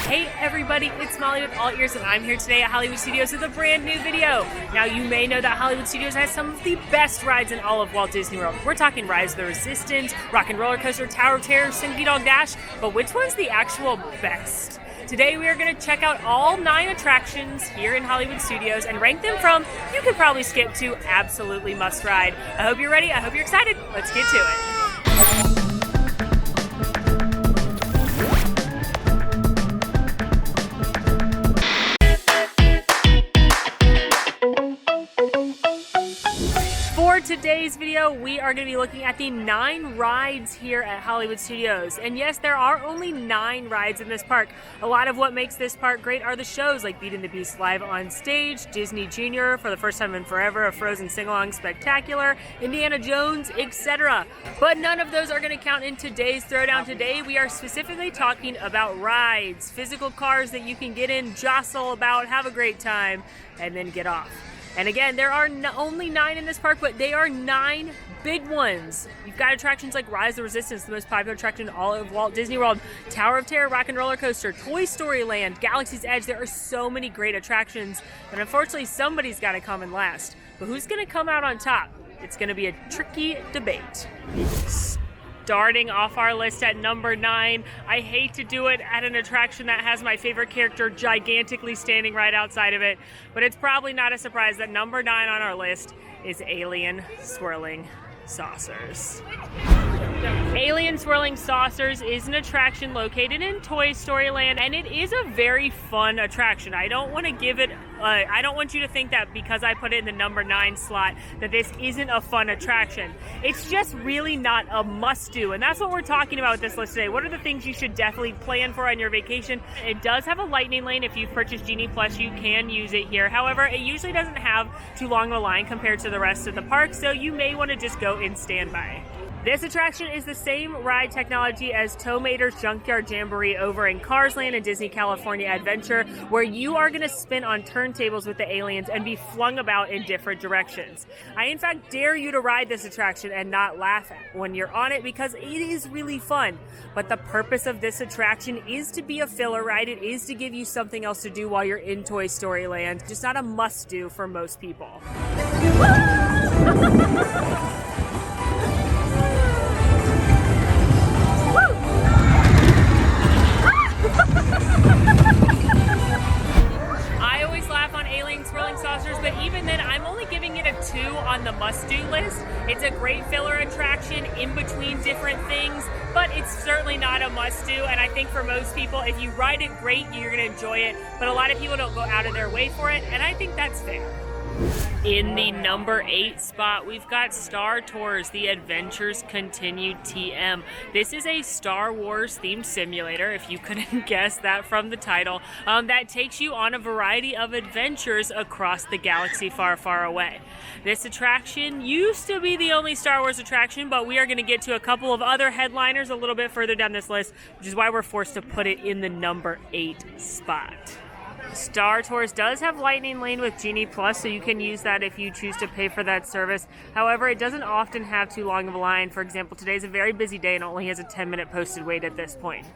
Hey everybody, it's Molly with All Ears, and I'm here today at Hollywood Studios with a brand new video. Now you may know that Hollywood Studios has some of the best rides in all of Walt Disney World. We're talking Rise of the Resistance, Rockin' Roller Coaster, Tower of Terror, Slinky Dog Dash, but which one's the actual best? Today we are going to check out all 9 attractions here in Hollywood Studios and rank them from you could probably skip to absolutely must ride. I hope you're ready, I hope you're excited. Let's get to it. For today's video, we are going to be looking at the 9 rides here at Hollywood Studios. And yes, there are only 9 rides in this park. A lot of what makes this park great are the shows like Beauty and the Beast Live on Stage, Disney Junior for the first time in forever, a Frozen Sing-Along Spectacular, Indiana Jones, etc. But none of those are going to count in today's Throwdown. Today, we are specifically talking about rides, physical cars that you can get in, jostle about, have a great time, and then get off. And again, there are only 9 in this park, but they are 9 big ones. You've got attractions like Rise of the Resistance, the most popular attraction in all of Walt Disney World, Tower of Terror, Rockin' Roller Coaster, Toy Story Land, Galaxy's Edge. There are so many great attractions, and unfortunately, somebody's got to come in last. But who's going to come out on top? It's going to be a tricky debate. Starting off our list at number 9, I hate to do it at an attraction that has my favorite character gigantically standing right outside of it, but it's probably not a surprise that number 9 on our list is Alien Swirling Saucers. Alien Swirling Saucers is an attraction located in Toy Story Land, and it is a very fun attraction. I don't want you to think that because I put it in the number 9 slot that this isn't a fun attraction. It's just really not a must-do, and that's what we're talking about with this list today. What are the things you should definitely plan for on your vacation? It does have a lightning lane. If you've purchased Genie Plus, you can use it here. However, it usually doesn't have too long of a line compared to the rest of the park, so you may want to just go in standby. This attraction is the same ride technology as Tow Mater's Junkyard Jamboree over in Cars Land and Disney California Adventure, where you are going to spin on turntables with the aliens and be flung about in different directions. I in fact dare you to ride this attraction and not laugh when you're on it because it is really fun. But the purpose of this attraction is to be a filler ride. It is to give you something else to do while you're in Toy Story Land. Just not a must-do for most people. I always laugh on Alien Swirling Saucers, but even then, I'm only giving it a 2 on the must-do list. It's a great filler attraction in between different things, but it's certainly not a must-do, and I think for most people, if you ride it great, you're going to enjoy it, but a lot of people don't go out of their way for it, and I think that's fair. In the number 8 spot, we've got Star Tours, The Adventures Continue TM. This is a Star Wars themed simulator, if you couldn't guess that from the title, that takes you on a variety of adventures across the galaxy far, far away. This attraction used to be the only Star Wars attraction, but we are going to get to a couple of other headliners a little bit further down this list, which is why we're forced to put it in the number 8 spot. Star Tours does have Lightning Lane with Genie Plus, so you can use that if you choose to pay for that service. However, it doesn't often have too long of a line. For example, today's a very busy day and only has a 10-minute posted wait at this point.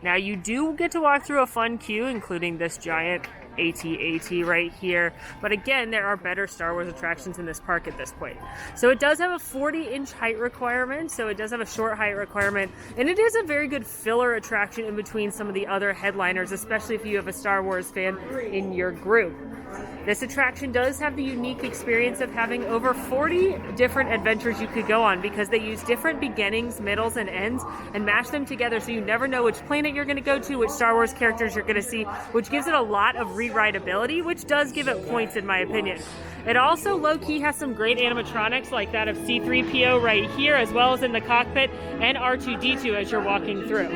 Now, you do get to walk through a fun queue, including this giant AT-AT right here. But again, there are better Star Wars attractions in this park at this point. So it does have a 40-inch height requirement, so it does have a short height requirement. And it is a very good filler attraction in between some of the other headliners, especially if you have a Star Wars fan in your group. This attraction does have the unique experience of having over 40 different adventures you could go on because they use different beginnings, middles, and ends and mash them together so you never know which planet you're going to go to, which Star Wars characters you're going to see, which gives it a lot of rewritability, which does give it points in my opinion. It also low-key has some great animatronics like that of C-3PO right here, as well as in the cockpit, and R2-D2 as you're walking through.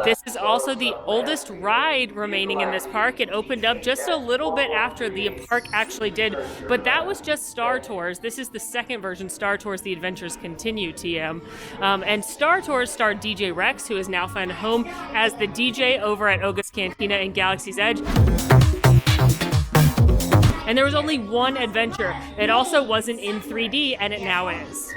This is also the oldest ride remaining in this park. It opened up just a little bit after the park actually did, but that was just Star Tours. This is the second version, Star Tours The Adventures Continue TM. And Star Tours starred DJ Rex, who has now found home as the DJ over at Oga's Cantina in Galaxy's Edge. And there was only one adventure. It also wasn't in 3D, and it now is.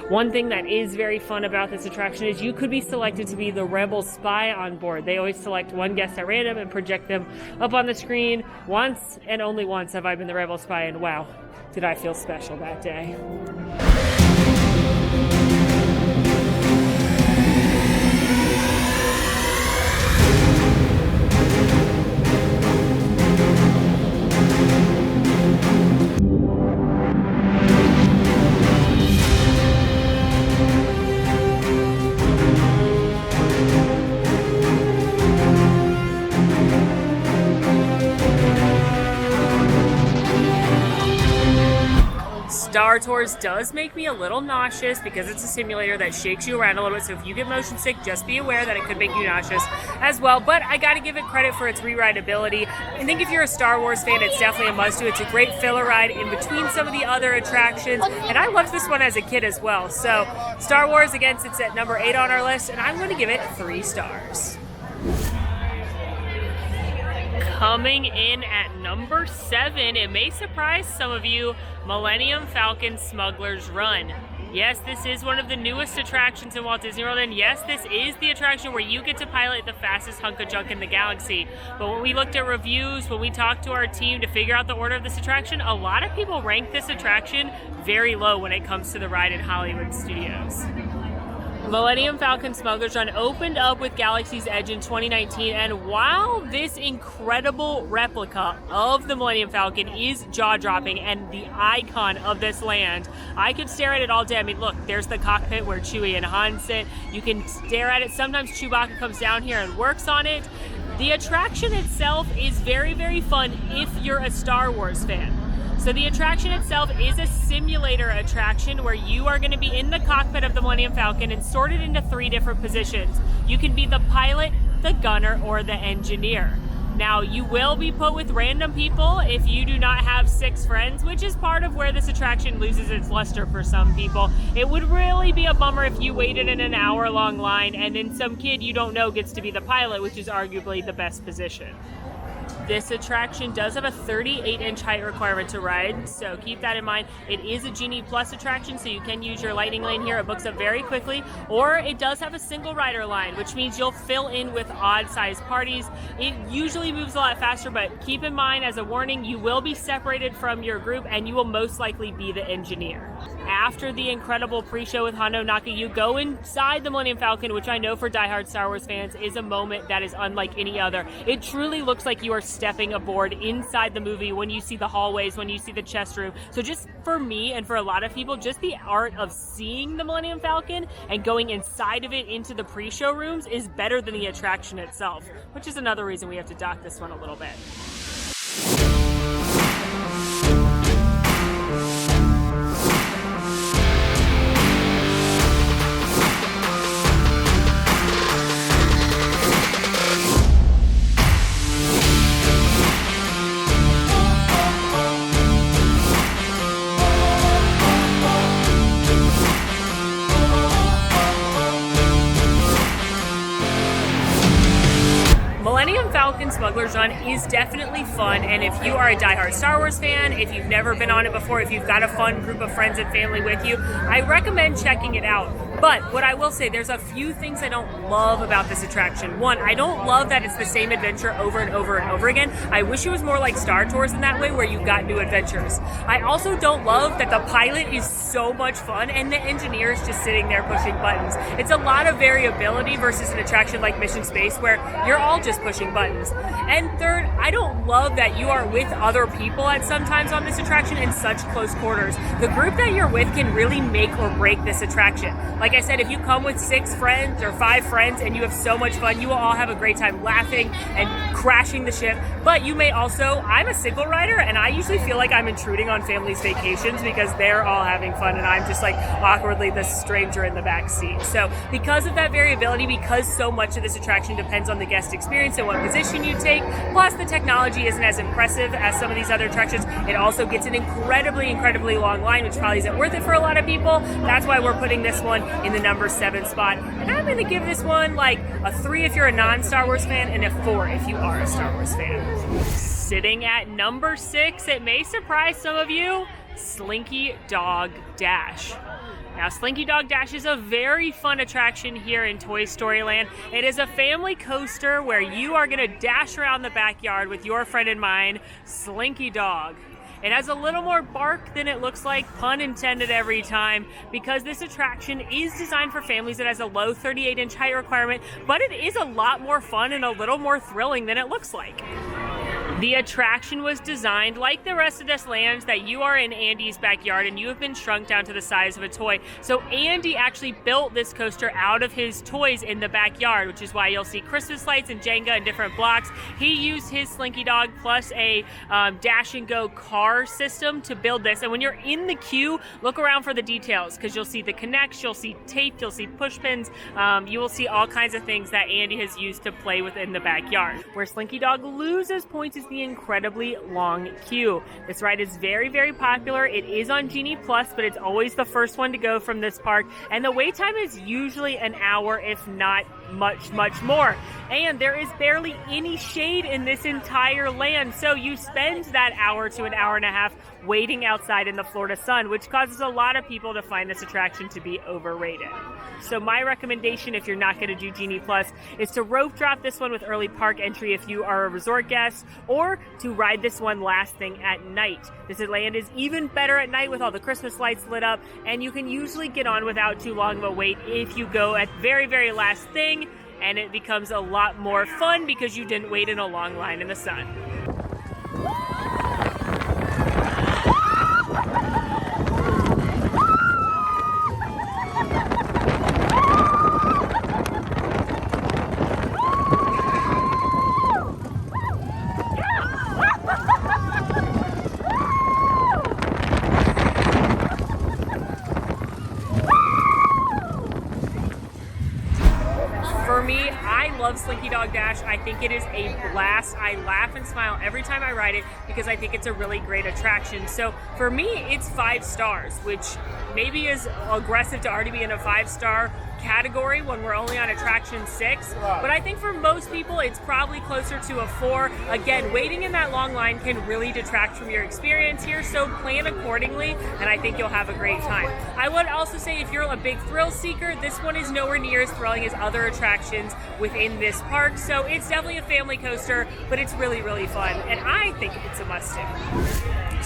One thing that is very fun about this attraction is you could be selected to be the Rebel spy on board. They always select one guest at random and project them up on the screen. Once and only once have I been the Rebel spy, and wow, did I feel special that day. Star Tours does make me a little nauseous because it's a simulator that shakes you around a little bit, so if you get motion sick, just be aware that it could make you nauseous as well. But I gotta give it credit for its re-rideability. I think if you're a Star Wars fan, it's definitely a must-do. It's a great filler ride in between some of the other attractions, and I loved this one as a kid as well. So Star Wars, again, sits at number 8 on our list, and I'm gonna give it 3 stars. Coming in at number 7, it may surprise some of you, Millennium Falcon Smuggler's Run. Yes, this is one of the newest attractions in Walt Disney World, and yes, this is the attraction where you get to pilot the fastest hunk of junk in the galaxy. But when we looked at reviews, when we talked to our team to figure out the order of this attraction, a lot of people rank this attraction very low when it comes to the ride in Hollywood Studios. Millennium Falcon Smuggler's Run opened up with Galaxy's Edge in 2019, and while this incredible replica of the Millennium Falcon is jaw-dropping and the icon of this land, I could stare at it all day. I mean, look, there's the cockpit where Chewie and Han sit. You can stare at it. Sometimes Chewbacca comes down here and works on it. The attraction itself is very, very fun if you're a Star Wars fan. So the attraction itself is a simulator attraction where you are going to be in the cockpit of the Millennium Falcon and sorted into 3 different positions. You can be the pilot, the gunner, or the engineer. Now, you will be put with random people if you do not have 6 friends, which is part of where this attraction loses its luster for some people. It would really be a bummer if you waited in an hour-long line and then some kid you don't know gets to be the pilot, which is arguably the best position. This attraction does have a 38-inch height requirement to ride, so keep that in mind. It is a Genie Plus attraction, so you can use your lightning lane here. It books up very quickly, or it does have a single rider line, which means you'll fill in with odd-sized parties. It usually moves a lot faster, but keep in mind, as a warning, you will be separated from your group, and you will most likely be the engineer. After the incredible pre-show with Hondo Naka, you go inside the Millennium Falcon, which I know for diehard Star Wars fans is a moment that is unlike any other. It truly looks like you are stepping aboard inside the movie when you see the hallways, when you see the chest room. So just for me and for a lot of people, just the art of seeing the Millennium Falcon and going inside of it into the pre-show rooms is better than the attraction itself, which is another reason we have to dock this one a little bit. Millennium Falcon Smuggler's Run is definitely fun, and if you are a diehard Star Wars fan, if you've never been on it before, if you've got a fun group of friends and family with you, I recommend checking it out. But what I will say, there's a few things I don't love about this attraction. One, I don't love that it's the same adventure over and over and over again. I wish it was more like Star Tours in that way, where you got new adventures. I also don't love that the pilot is so much fun and the engineer is just sitting there pushing buttons. It's a lot of variability versus an attraction like Mission Space where you're all just pushing buttons. And third, I don't love that you are with other people at some times on this attraction in such close quarters. The group that you're with can really make or break this attraction. Like I said, if you come with 6 friends or 5 friends and you have so much fun, you will all have a great time laughing and crashing the ship. But you may also, I'm a single rider and I usually feel like I'm intruding on families' vacations because they're all having fun and I'm just like awkwardly the stranger in the back seat. So because of that variability, because so much of this attraction depends on the guest experience and what position you take, plus the technology isn't as impressive as some of these other attractions, it also gets an incredibly long line, which probably isn't worth it for a lot of people. That's why we're putting this one in the number 7 spot. And I'm going to give this one like a 3 if you're a non-Star Wars fan and a 4 if you are a Star Wars fan. Sitting at number 6, it may surprise some of you, Slinky Dog Dash. Now, Slinky Dog Dash is a very fun attraction here in Toy Story Land. It is a family coaster where you are going to dash around the backyard with your friend and mine, Slinky Dog. It has a little more bark than it looks like, pun intended every time, because this attraction is designed for families. It has a low 38-inch height requirement, but it is a lot more fun and a little more thrilling than it looks like. The attraction was designed like the rest of this land that you are in Andy's backyard and you have been shrunk down to the size of a toy. So Andy actually built this coaster out of his toys in the backyard, which is why you'll see Christmas lights and Jenga and different blocks. He used his Slinky Dog plus a dash and go car system to build this. And when you're in the queue, look around for the details, because you'll see the connects, you'll see tape, you'll see push pins, you will see all kinds of things that Andy has used to play with in the backyard. Where Slinky Dog loses points is the incredibly long queue. This ride is very, very popular. It is on Genie Plus, but it's always the first one to go from this park, and the wait time is usually an hour, if not much more. And there is barely any shade in this entire land, so you spend that hour to an hour and a half waiting outside in the Florida sun, which causes a lot of people to find this attraction to be overrated. So my recommendation, if you're not going to do Genie Plus, is to rope drop this one with early park entry if you are a resort guest, or to ride this one last thing at night. This land is even better at night with all the Christmas lights lit up, and you can usually get on without too long of a wait if you go at very, very last thing, and it becomes a lot more fun because you didn't wait in a long line in the sun. For me, I love Slinky Dog Dash. I think it is a blast. I laugh and smile every time I ride it because I think it's a really great attraction. So for me, it's 5 stars, which maybe is aggressive to already be in a 5-star category when we're only on attraction 6, but I think for most people it's probably closer to a 4. Again, waiting in that long line can really detract from your experience here, so plan accordingly and I think you'll have a great time. I would also say if you're a big thrill seeker, this one is nowhere near as thrilling as other attractions within this park, so it's definitely a family coaster, but it's really, really fun, and I think it's a must-do.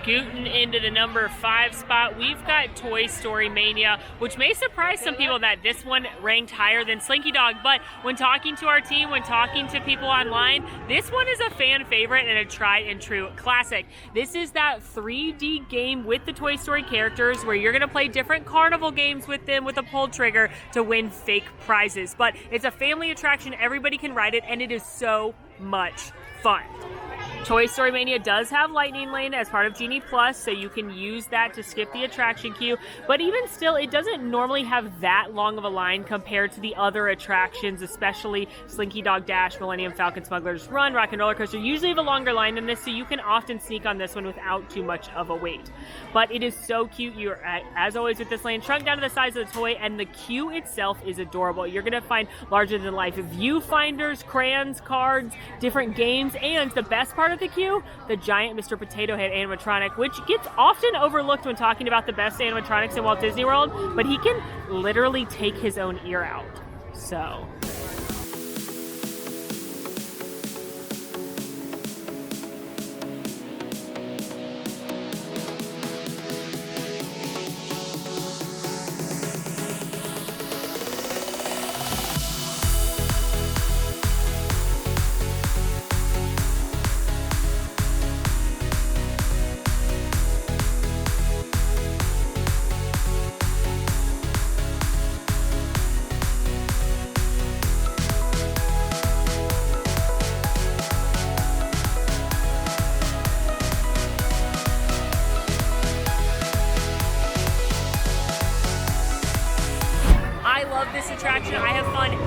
Scooting into the number 5 spot, we've got Toy Story Mania, which may surprise some people that this one ranked higher than Slinky Dog, but when talking to our team, when talking to people online, this one is a fan favorite and a tried and true classic. This is that 3D game with the Toy Story characters where you're going to play different carnival games with them with a pull trigger to win fake prizes, but it's a family attraction, everybody can ride it, and it is so much fun. Toy Story Mania does have Lightning Lane as part of Genie Plus, so you can use that to skip the attraction queue, but even still, it doesn't normally have that long of a line compared to the other attractions, especially Slinky Dog Dash, Millennium, Falcon, Smuggler's Run, Rockin' Roller Coaster usually have a longer line than this, so you can often sneak on this one without too much of a wait. But it is so cute. You're, as always with this land, shrunk down to the size of the toy, and the queue itself is adorable. You're going to find larger-than-life viewfinders, crayons, cards, different games, and the best part of the queue, the giant Mr. Potato Head animatronic, which gets often overlooked when talking about the best animatronics in Walt Disney World, but he can literally take his own ear out. So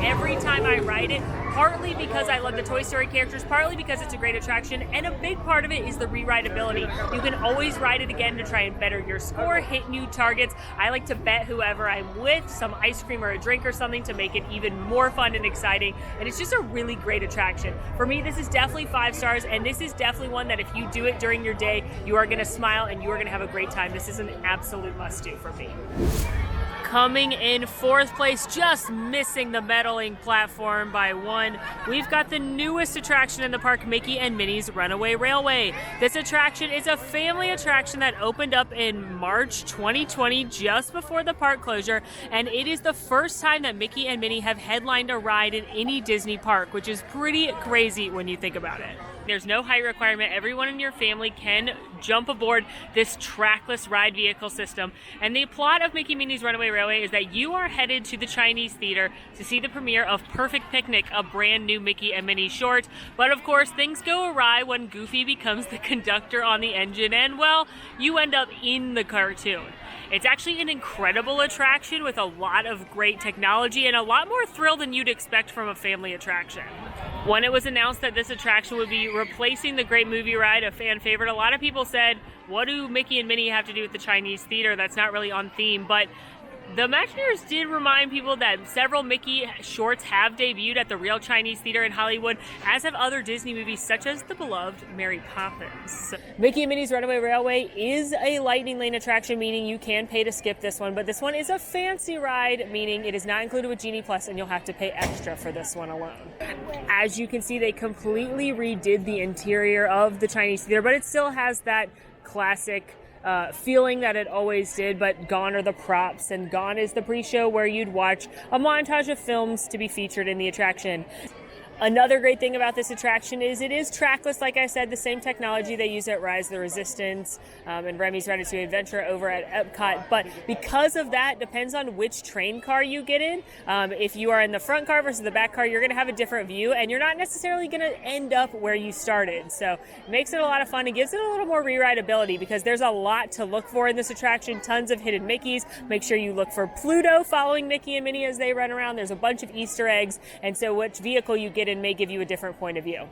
every time I ride it, partly because I love the Toy Story characters, partly because it's a great attraction, and a big part of it is the re-rideability. You can always ride it again to try and better your score, hit new targets. I like to bet whoever I'm with some ice cream or a drink or something to make it even more fun and exciting, and it's just a really great attraction. For me, this is definitely 5 stars, and this is definitely one that if you do it during your day, you are going to smile and you are going to have a great time. This is an absolute must-do for me. Coming in 4th place, just missing the medaling platform by 1, we've got the newest attraction in the park, Mickey and Minnie's Runaway Railway. This attraction is a family attraction that opened up in March 2020, just before the park closure, and it is the first time that Mickey and Minnie have headlined a ride in any Disney park, which is pretty crazy when you think about it. There's no height requirement. Everyone in your family can jump aboard this trackless ride vehicle system. And the plot of Mickey and Minnie's Runaway Railway is that you are headed to the Chinese theater to see the premiere of Perfect Picnic, a brand new Mickey and Minnie short. But of course, things go awry when Goofy becomes the conductor on the engine and, well, you end up in the cartoon. It's actually an incredible attraction with a lot of great technology and a lot more thrill than you'd expect from a family attraction. When it was announced that this attraction would be replacing the Great Movie Ride, a fan favorite, a lot of people said, what do Mickey and Minnie have to do with the Chinese theater? That's not really on theme. But the Imagineers did remind people that several Mickey shorts have debuted at the real Chinese theater in Hollywood, as have other Disney movies such as the beloved Mary Poppins. Mickey and Minnie's Runaway Railway is a lightning lane attraction, meaning you can pay to skip this one, but this one is a fancy ride, meaning it is not included with Genie Plus and you'll have to pay extra for this one alone. As you can see, they completely redid the interior of the Chinese theater, but it still has that classic feeling that it always did, but gone are the props and gone is the pre-show where you'd watch a montage of films to be featured in the attraction. Another great thing about this attraction is it is trackless, like I said, the same technology they use at Rise of the Resistance and Remy's Ratatouille Adventure over at Epcot. But because of that, depends on which train car you get in. If you are in the front car versus the back car, you're going to have a different view, and you're not necessarily going to end up where you started. So it makes it a lot of fun. It gives it a little more re-rideability because there's a lot to look for in this attraction. Tons of hidden Mickeys. Make sure you look for Pluto following Mickey and Minnie as they run around. There's a bunch of Easter eggs, and so which vehicle you get in may give you a different point of view.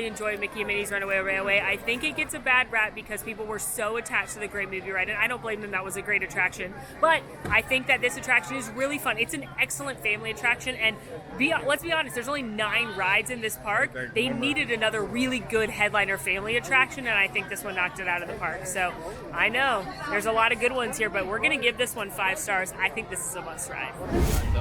Enjoy Mickey and Minnie's Runaway Railway. I think it gets a bad rap because people were so attached to the Great Movie Ride, and I don't blame them. That was a great attraction. But I think that this attraction is really fun. It's an excellent family attraction, and let's be honest, there's only 9 rides in this park. They needed another really good headliner family attraction, and I think this one knocked it out of the park. So I know there's a lot of good ones here, but we're going to give this one 5 stars. I think this is a must ride.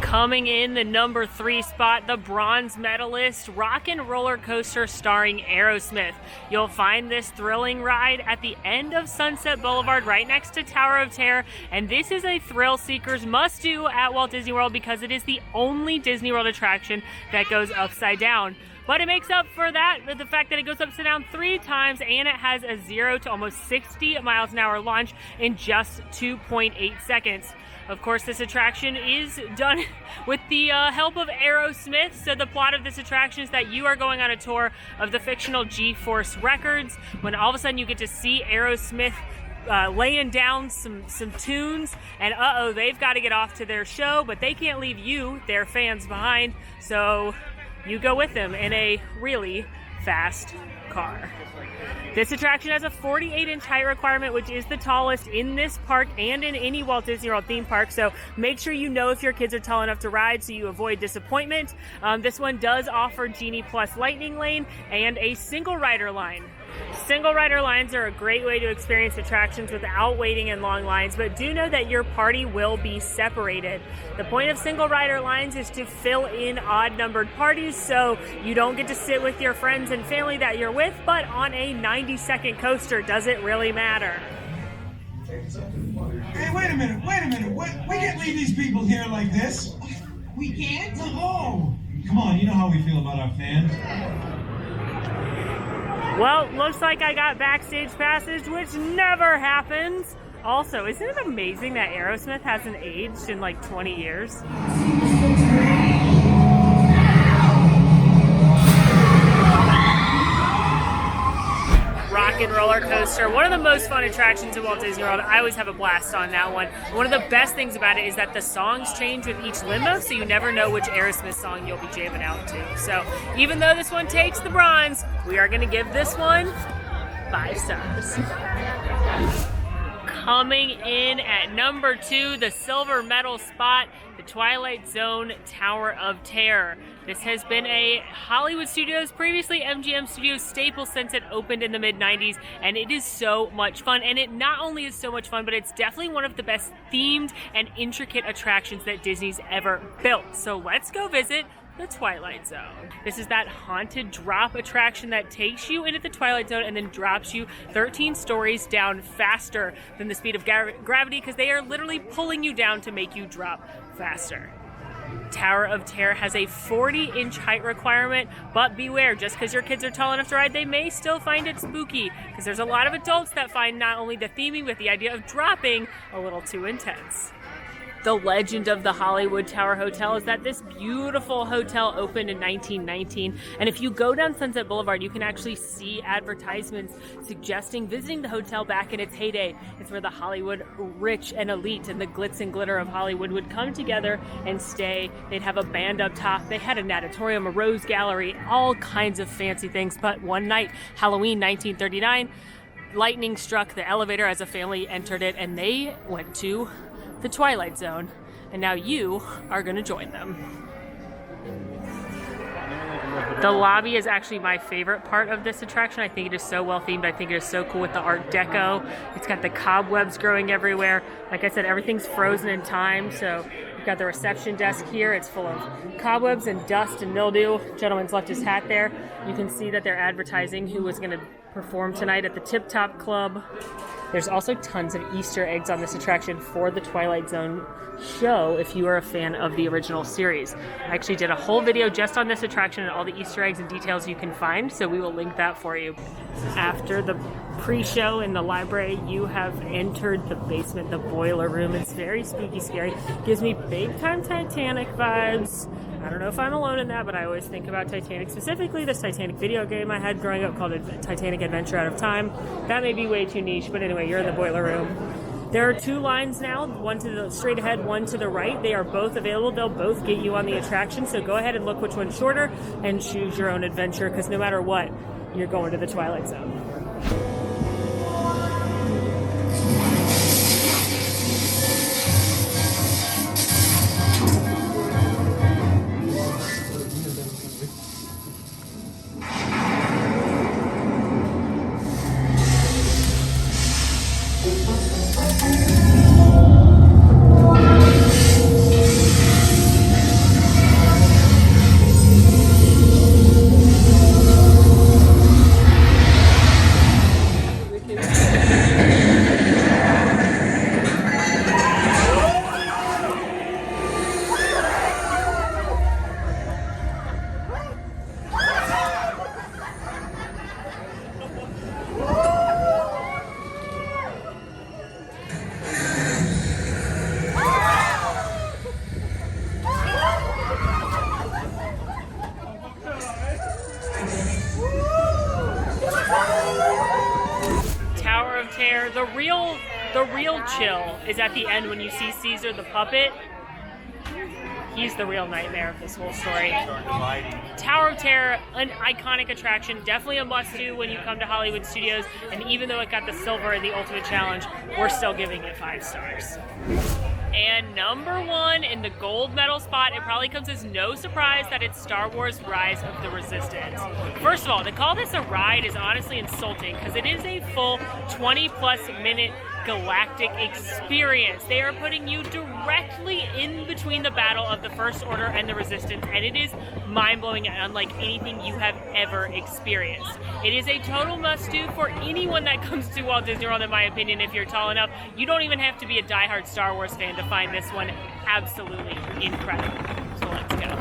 Coming in the number 3 spot, the bronze medalist, Rockin' Roller Coaster starring Aerosmith. You'll find this thrilling ride at the end of Sunset Boulevard right next to Tower of Terror, and this is a thrill seeker's must-do at Walt Disney World because it is the only Disney World attraction that goes upside down. But it makes up for that with the fact that it goes upside down 3 times, and it has a 0 to almost 60 miles an hour launch in just 2.8 seconds. Of course, this attraction is done with the help of Aerosmith. So the plot of this attraction is that you are going on a tour of the fictional G-Force Records when all of a sudden you get to see Aerosmith laying down some tunes, and they've got to get off to their show, but they can't leave you, their fans, behind. So you go with them in a really fast car. This attraction has a 48-inch height requirement, which is the tallest in this park and in any Walt Disney World theme park. So make sure you know if your kids are tall enough to ride so you avoid disappointment. This one does offer Genie Plus Lightning Lane and a single rider line. Single rider lines are a great way to experience attractions without waiting in long lines, but do know that your party will be separated. The point of single rider lines is to fill in odd numbered parties so you don't get to sit with your friends and family that you're with, but on a 90-second coaster, does it really matter? Hey, wait a minute. We can't leave these people here like this. We can't? No. Come on, you know how we feel about our fans. Well, looks like I got backstage passes, which never happens. Also, isn't it amazing that Aerosmith hasn't aged in like 20 years? Rockin roller coaster, one of the most fun attractions at Walt Disney World. I always have a blast on that one. One of the best things about it is that the songs change with each limo, so you never know which Aerosmith song you'll be jamming out to. So even though this one takes the bronze, we are going to give this one 5 stars. Coming in at number 2, the silver medal spot, the Twilight Zone Tower of Terror. This has been a Hollywood Studios, previously MGM Studios staple since it opened in the mid-90s, and it is so much fun. And it not only is so much fun, but it's definitely one of the best themed and intricate attractions that Disney's ever built. So let's go visit the Twilight Zone. This is that haunted drop attraction that takes you into the Twilight Zone and then drops you 13 stories down faster than the speed of gravity, because they are literally pulling you down to make you drop faster. Tower of Terror has a 40-inch height requirement, but beware, just because your kids are tall enough to ride, they may still find it spooky, because there's a lot of adults that find not only the theming, but the idea of dropping a little too intense. The legend of the Hollywood Tower Hotel is that this beautiful hotel opened in 1919, and if you go down Sunset Boulevard, you can actually see advertisements suggesting visiting the hotel back in its heyday. It's where the Hollywood rich and elite and the glitz and glitter of Hollywood would come together and stay. They'd have a band up top, they had a natatorium, a rose gallery, all kinds of fancy things. But one night, Halloween 1939, lightning struck the elevator as a family entered it, and they went to the Twilight Zone, and now you are going to join them. The lobby is actually my favorite part of this attraction. I think it is so well themed. I think it is so cool with the Art Deco. It's got the cobwebs growing everywhere. Like I said, everything's frozen in time, so you've got the reception desk here. It's full of cobwebs and dust and mildew. Gentleman's left his hat there. You can see that they're advertising who was going to perform tonight at the Tip Top Club. There's also tons of Easter eggs on this attraction for the Twilight Zone show if you are a fan of the original series. I actually did a whole video just on this attraction and all the Easter eggs and details you can find, so we will link that for you. After the pre-show in the library, you have entered the basement, the boiler room. It's very spooky, scary. Gives me big time Titanic vibes. I don't know if I'm alone in that, but I always think about Titanic, specifically this Titanic video game I had growing up called Titanic Adventure Out of Time. That may be way too niche, but anyway, you're in the boiler room. There are 2 lines now, one to the straight ahead, one to the right. They are both available. They'll both get you on the attraction, so go ahead and look which one's shorter and choose your own adventure, because no matter what, you're going to the Twilight Zone. The real chill is at the end when you see Caesar the puppet. He's the real nightmare of this whole story. Tower of Terror, an iconic attraction, definitely a must-do when you come to Hollywood Studios, and even though it got the silver in the Ultimate Challenge, we're still giving it 5 stars. And number 1 in the gold medal spot, it probably comes as no surprise that it's Star Wars Rise of the Resistance. First of all, to call this a ride is honestly insulting, because it is a full 20-plus minute galactic experience. They are putting you directly in between the battle of the First Order and the Resistance, and it is mind-blowing and unlike anything you have ever experienced. It is a total must-do for anyone that comes to Walt Disney World, in my opinion, if you're tall enough. You don't even have to be a diehard Star Wars fan to find this one absolutely incredible. So let's go.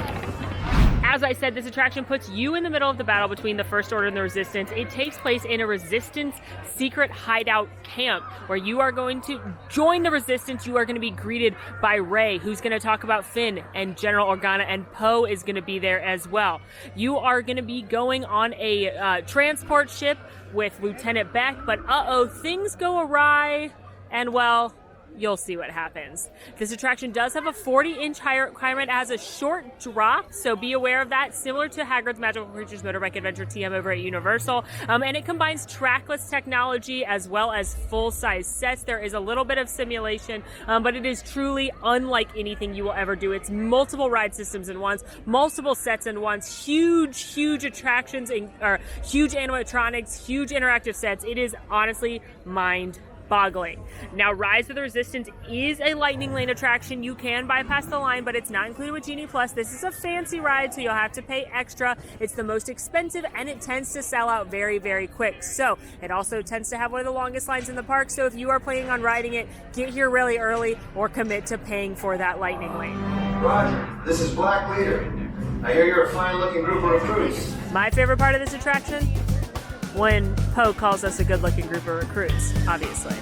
As I said, this attraction puts you in the middle of the battle between the First Order and the Resistance. It takes place in a Resistance secret hideout camp where you are going to join the Resistance. You are going to be greeted by Rey, who's going to talk about Finn and General Organa, and Poe is going to be there as well. You are going to be going on a transport ship with Lieutenant Beck, but things go awry, and well, you'll see what happens. This attraction does have a 40-inch high requirement. It has a short drop, so be aware of that, similar to Hagrid's Magical Creatures Motorbike Adventure TM over at Universal. And it combines trackless technology as well as full-size sets. There is a little bit of simulation, but it is truly unlike anything you will ever do. It's multiple ride systems in once, multiple sets in once, huge attractions, or huge animatronics, huge interactive sets. It is honestly mind-boggling. Now, Rise of the Resistance is a lightning lane attraction. You can bypass the line, but it's not included with Genie Plus. This is a fancy ride, so you'll have to pay extra. It's the most expensive, and it tends to sell out very, very quick. So it also tends to have one of the longest lines in the park. So if you are planning on riding it, get here really early or commit to paying for that lightning lane. Roger, this is Black Leader. I hear you're a fine-looking group of recruits. My favorite part of this attraction? When Poe calls us a good-looking group of recruits, obviously.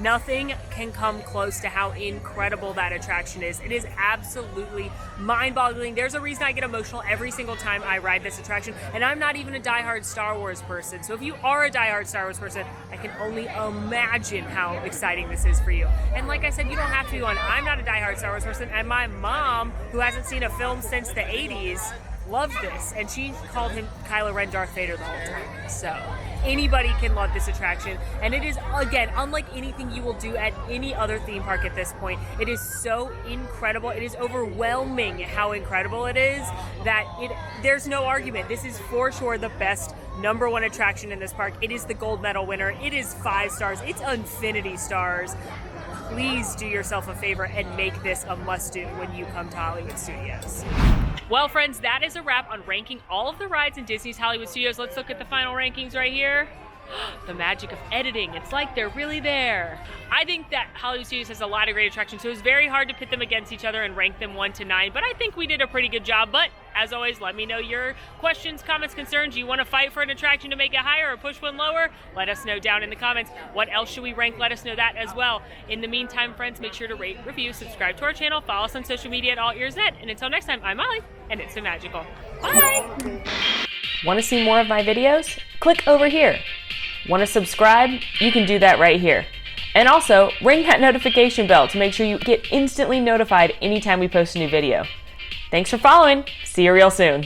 Nothing can come close to how incredible that attraction is. It is absolutely mind-boggling. There's a reason I get emotional every single time I ride this attraction, and I'm not even a diehard Star Wars person. So if you are a diehard Star Wars person, I can only imagine how exciting this is for you. And like I said, you don't have to be one. I'm not a diehard Star Wars person, and my mom, who hasn't seen a film since the 80s, loved this, and she called him Kylo Ren Darth Vader the whole time. So anybody can love this attraction, and it is, again, unlike anything you will do at any other theme park at this point. It is so incredible. It is overwhelming how incredible it is that there's no argument. This is for sure the best #1 attraction in this park. It is the gold medal winner. It is 5 stars. It's infinity stars. Please do yourself a favor and make this a must-do when you come to Hollywood Studios. Well, friends, that is a wrap on ranking all of the rides in Disney's Hollywood Studios. Let's look at the final rankings right here. The magic of editing. It's like they're really there. I think that Hollywood Studios has a lot of great attractions, so it was very hard to pit them against each other and rank them 1 to 9, but I think we did a pretty good job. But as always, let me know your questions, comments, concerns. You want to fight for an attraction to make it higher or push one lower? Let us know down in the comments. What else should we rank? Let us know that as well. In the meantime, friends, make sure to rate, review, subscribe to our channel, follow us on social media at AllEars.net, and until next time, I'm Molly, and it's been magical. Bye! Want to see more of my videos? Click over here. Want to subscribe? You can do that right here. And also, ring that notification bell to make sure you get instantly notified anytime we post a new video. Thanks for following. See you real soon.